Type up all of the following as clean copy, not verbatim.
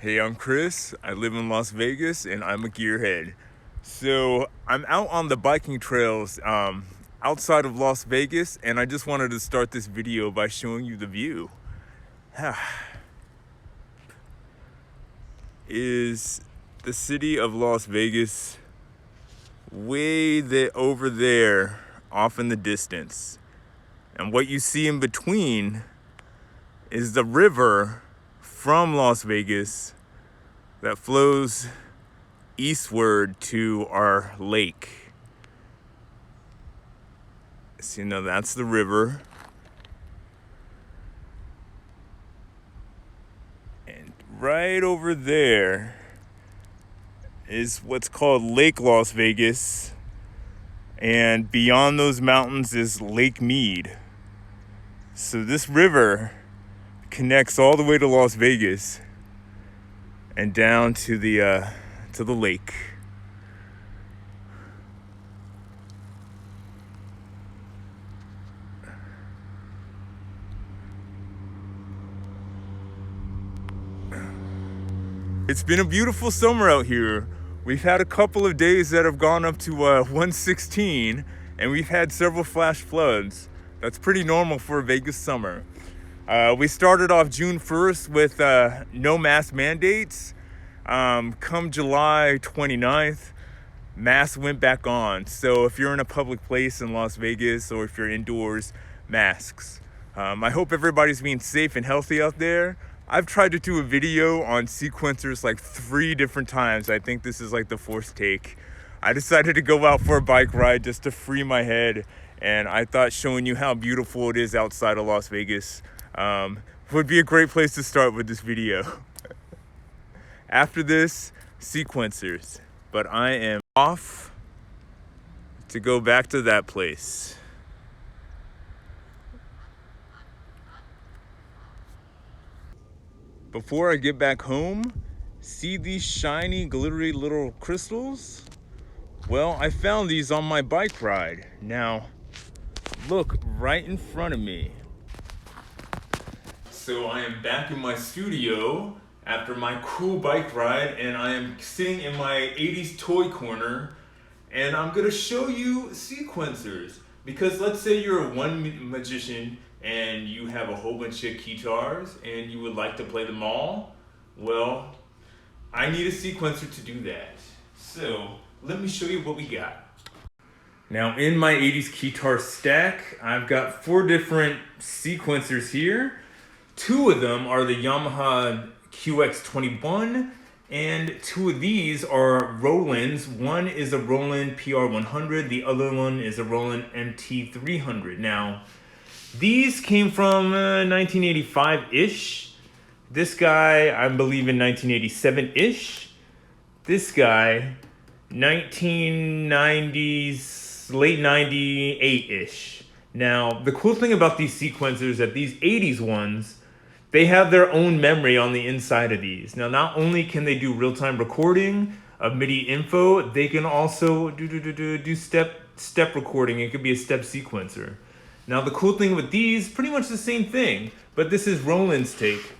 Hey, I'm Chris. I live in Las Vegas and I'm a gearhead. So I'm out on the biking trails outside of Las Vegas, and I just wanted to start this video by showing you the view. Is the city of Las Vegas over there off in the distance. And what you see in between is the river from Las Vegas that flows eastward to our lake. So, that's the river. And right over there is what's called Lake Las Vegas. And beyond those mountains is Lake Mead. So this river connects all the way to Las Vegas and down to the lake. It's been a beautiful summer out here. We've had a couple of days that have gone up to 116, and we've had several flash floods. That's pretty normal for a Vegas summer. We started off June 1st with no mask mandates. Come July 29th, masks went back on. So if you're in a public place in Las Vegas or if you're indoors, masks. I hope everybody's being safe and healthy out there. I've tried to do a video on sequencers like 3 different times. I think this is like the 4th take. I decided to go out for a bike ride just to free my head, and I thought showing you how beautiful it is outside of Las Vegas would be a great place to start with this video. After this, sequencers. But I am off to go back to that place. Before I get back home, see these shiny, glittery little crystals? Well, I found these on my bike ride. Now, look right in front of me. So I am back in my studio after my cool bike ride, and I am sitting in my 80s toy corner, and I'm gonna show you sequencers. Because let's say you're a one magician and you have a whole bunch of Keytars and you would like to play them all. Well, I need a sequencer to do that. So let me show you what we got. Now in my 80's Keytar stack, I've got 4 different sequencers here. 2 of them are the Yamaha QX21, and 2 of these are Roland's. One is a Roland PR100, the other one is a Roland MT300. Now, these came from 1985-ish. This guy, I believe, in 1987-ish. This guy, 1990s, late 98-ish. Now, the cool thing about these sequencers is that these 80s ones, they have their own memory on the inside of these. Now, not only can they do real-time recording of MIDI info, they can also do step recording. It could be a step sequencer. Now, the cool thing with these, pretty much the same thing, but this is Roland's take.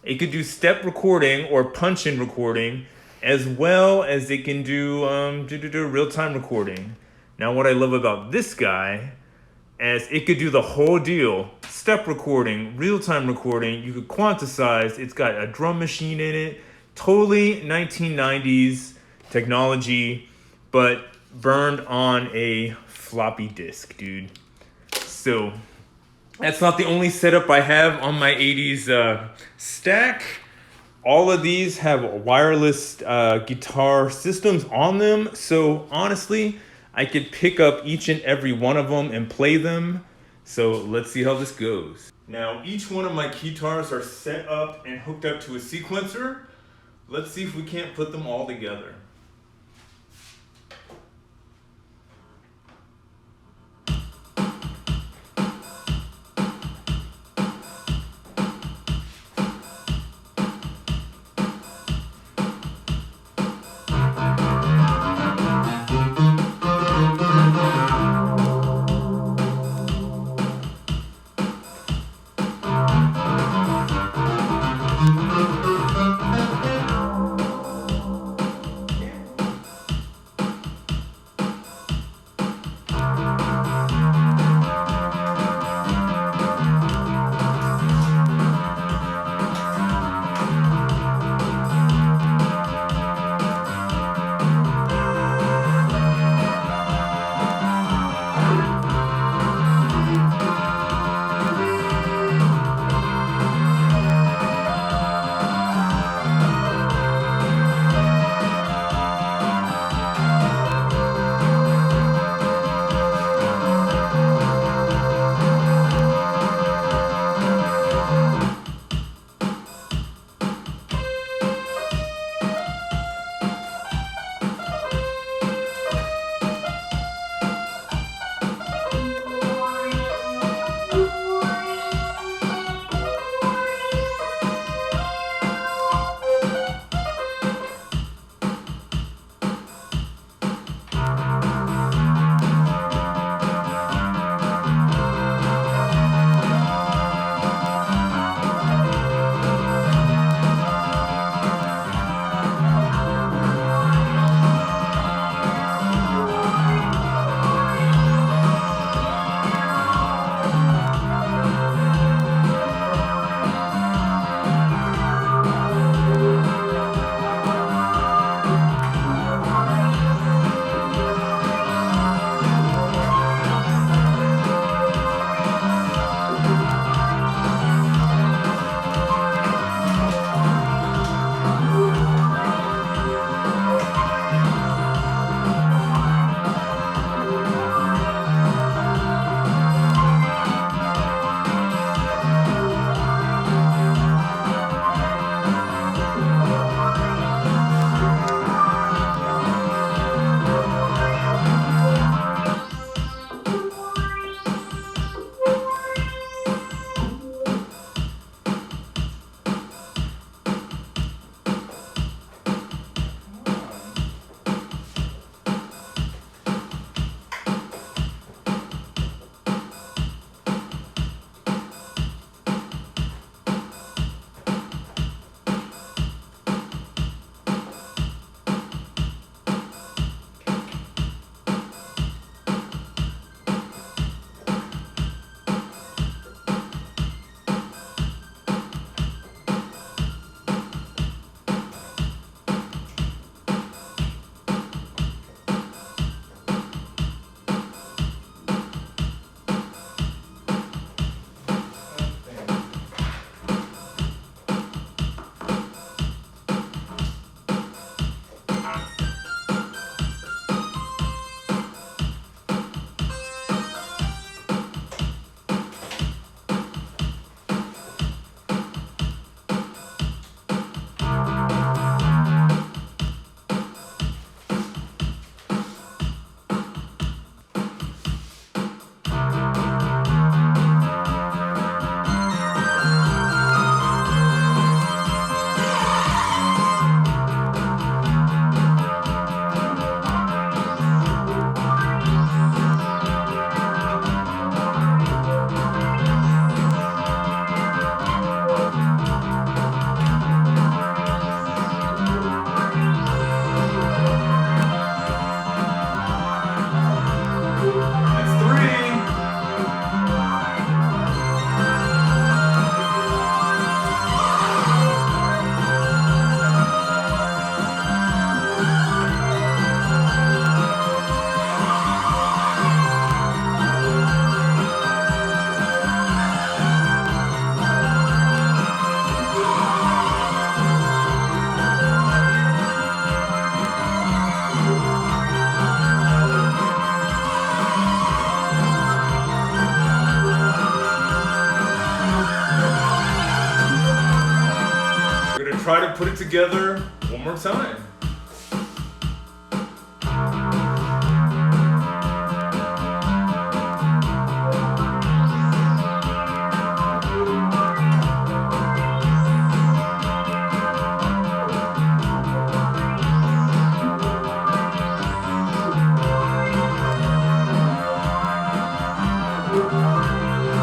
It could do step recording or punch-in recording, as well as it can do real-time recording. Now, what I love about this guy is it could do the whole deal. Step recording, real-time recording, you could quantize, it's got a drum machine in it, totally 1990s technology, but burned on a floppy disk, dude. So that's not the only setup I have on my 80's stack. All of these have wireless guitar systems on them. So honestly, I could pick up each and every one of them and play them. So let's see how this goes. Now, each one of my Keytars are set up and hooked up to a sequencer. Let's see if we can't put them all together. put it together one more time.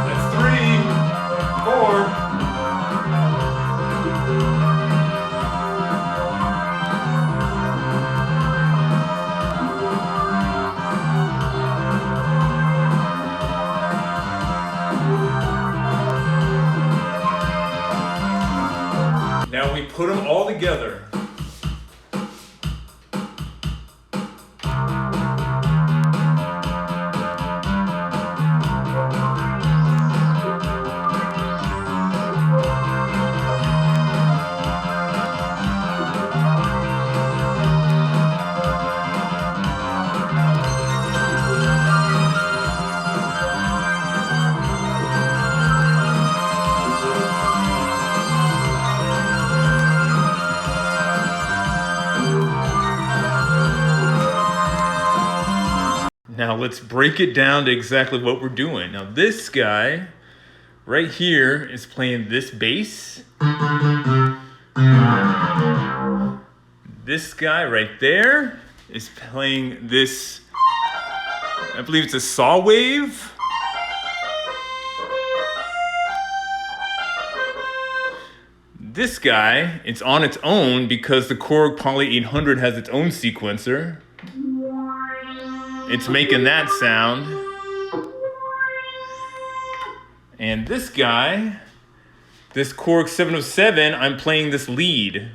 That's 3, 4. Now we put them all together. Now let's break it down to exactly what we're doing. Now this guy right here is playing this bass. This guy right there is playing this, I believe it's a saw wave. This guy, it's on its own because the Korg Poly 800 has its own sequencer. It's making that sound. And this guy, this Korg 707, I'm playing this lead.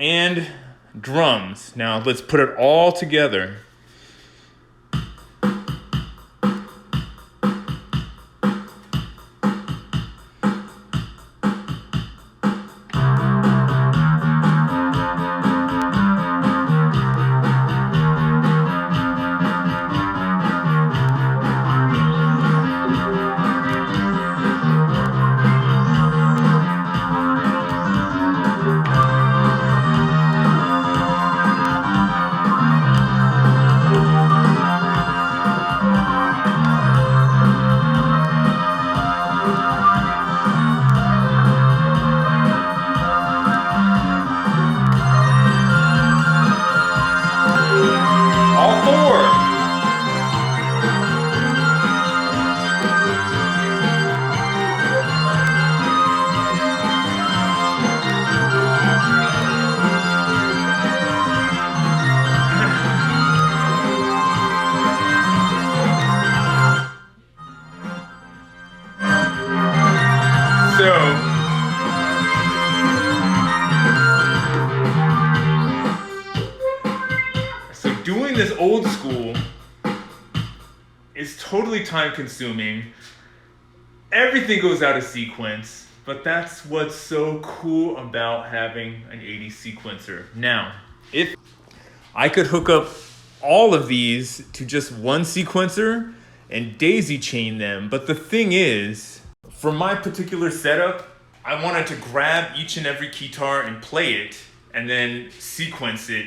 And drums. Now let's put it all together. So doing this old school is totally time consuming. Everything goes out of sequence, but that's what's so cool about having an 80s sequencer. Now, if I could hook up all of these to just one sequencer and daisy chain them, but the thing is, for my particular setup, I wanted to grab each and every Keytar and play it, and then sequence it,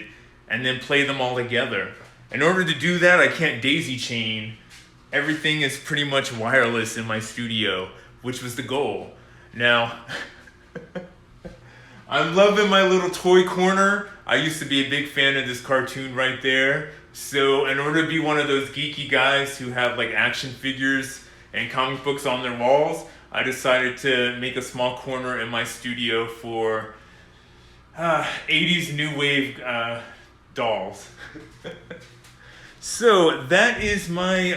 and then play them all together. In order to do that, I can't daisy chain. Everything is pretty much wireless in my studio, which was the goal. Now, I'm loving my little toy corner. I used to be a big fan of this cartoon right there. So in order to be one of those geeky guys who have like action figures and comic books on their walls, I decided to make a small corner in my studio for 80s new wave dolls. So that is my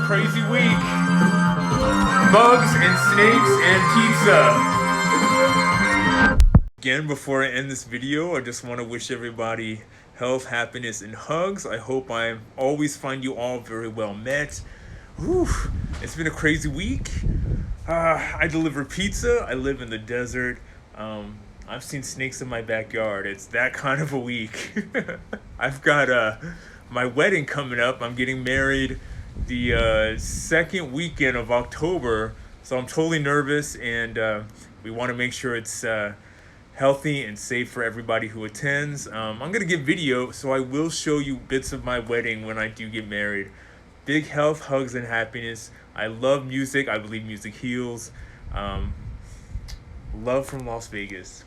crazy week. Bugs and snakes and pizza. Again, before I end this video, I just want to wish everybody health, happiness, and hugs. I hope I always find you all very well met. Whew, it's been a crazy week. I deliver pizza. I live in the desert. I've seen snakes in my backyard. It's that kind of a week. I've got my wedding coming up. I'm getting married the second weekend of October, so I'm totally nervous, and we want to make sure it's healthy and safe for everybody who attends. I'm going to get video, so I will show you bits of my wedding when I do get married. Big health, hugs, and happiness. I love music. I believe music heals. Love from Las Vegas.